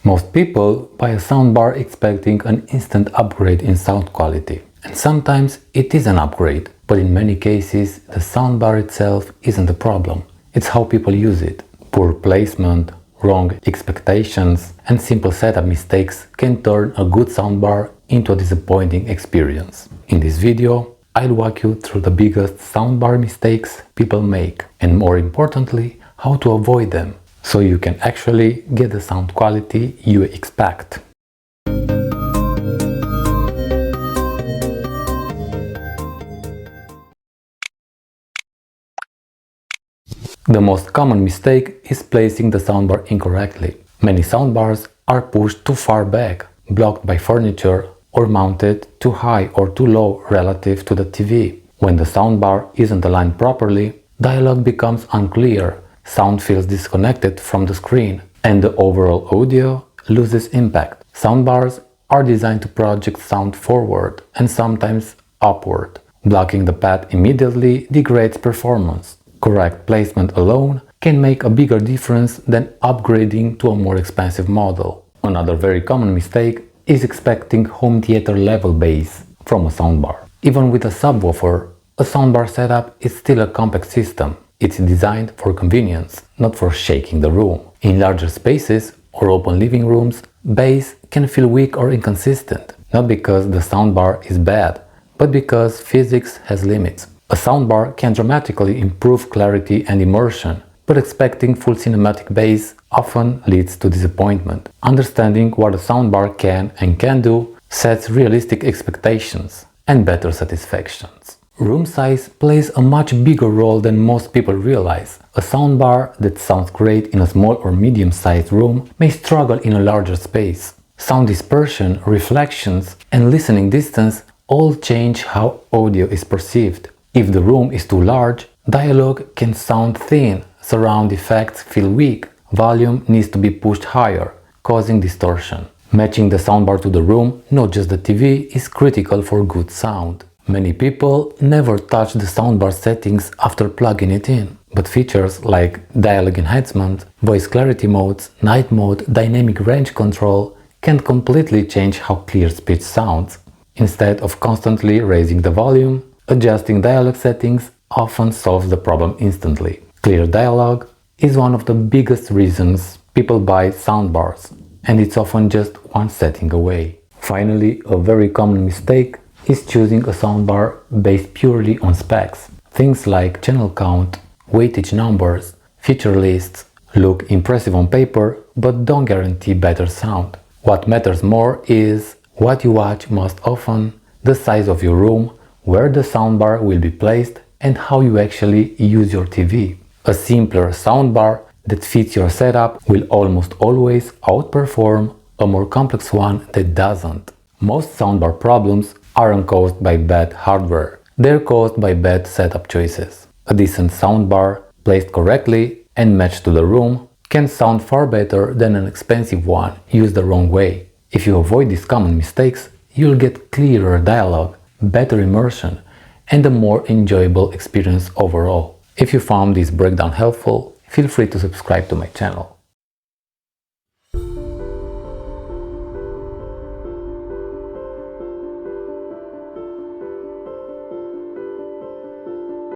Most people buy a soundbar expecting an instant upgrade in sound quality. And sometimes it is an upgrade, but in many cases the soundbar itself isn't the problem. It's how people use it. Poor placement, wrong expectations, and simple setup mistakes can turn a good soundbar into a disappointing experience. In this video, I'll walk you through the biggest soundbar mistakes people make, and more importantly, how to avoid them, so you can actually get the sound quality you expect. The most common mistake is placing the soundbar incorrectly. Many soundbars are pushed too far back, blocked by furniture, or mounted too high or too low relative to the TV. When the soundbar isn't aligned properly, dialogue becomes unclear, sound feels disconnected from the screen, and the overall audio loses impact. Soundbars are designed to project sound forward and sometimes upward. Blocking the path immediately degrades performance. Correct placement alone can make a bigger difference than upgrading to a more expensive model. Another very common mistake is expecting home theater level bass from a soundbar. Even with a subwoofer, a soundbar setup is still a compact system. It's designed for convenience, not for shaking the room. In larger spaces or open living rooms, bass can feel weak or inconsistent, not because the soundbar is bad, but because physics has limits. A soundbar can dramatically improve clarity and immersion, but expecting full cinematic bass often leads to disappointment. Understanding what a soundbar can and can't do sets realistic expectations and better satisfactions. Room size plays a much bigger role than most people realize. A soundbar that sounds great in a small or medium-sized room may struggle in a larger space. Sound dispersion, reflections, and listening distance all change how audio is perceived. If the room is too large, dialogue can sound thin, surround effects feel weak, volume needs to be pushed higher, causing distortion. Matching the soundbar to the room, not just the TV, is critical for good sound. Many people never touch the soundbar settings after plugging it in, but features like dialogue enhancement, voice clarity modes, night mode, dynamic range control can completely change how clear speech sounds. Instead of constantly raising the volume, adjusting dialogue settings often solves the problem instantly. Clear dialogue is one of the biggest reasons people buy soundbars, and it's often just one setting away. Finally, a very common mistake is choosing a soundbar based purely on specs. Things like channel count, weightage numbers, feature lists look impressive on paper but don't guarantee better sound. What matters more is what you watch most often, the size of your room, where the soundbar will be placed, and how you actually use your TV. A simpler soundbar that fits your setup will almost always outperform a more complex one that doesn't. Most soundbar problems aren't caused by bad hardware, they're caused by bad setup choices. A decent soundbar, placed correctly and matched to the room, can sound far better than an expensive one used the wrong way. If you avoid these common mistakes, you'll get clearer dialogue, better immersion, and a more enjoyable experience overall. If you found this breakdown helpful, feel free to subscribe to my channel.